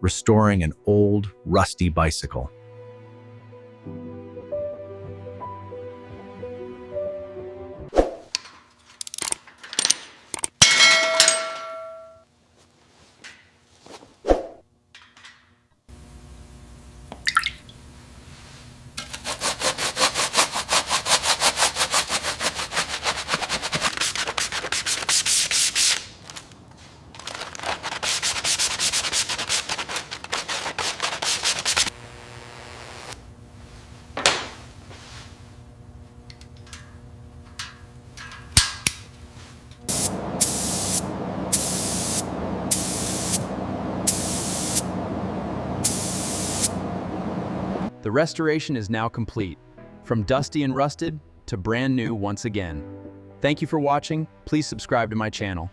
restoring an old, rusty bicycle. The restoration is now complete, from dusty and rusted to brand new once again. Thank you for watching. Please subscribe to my channel.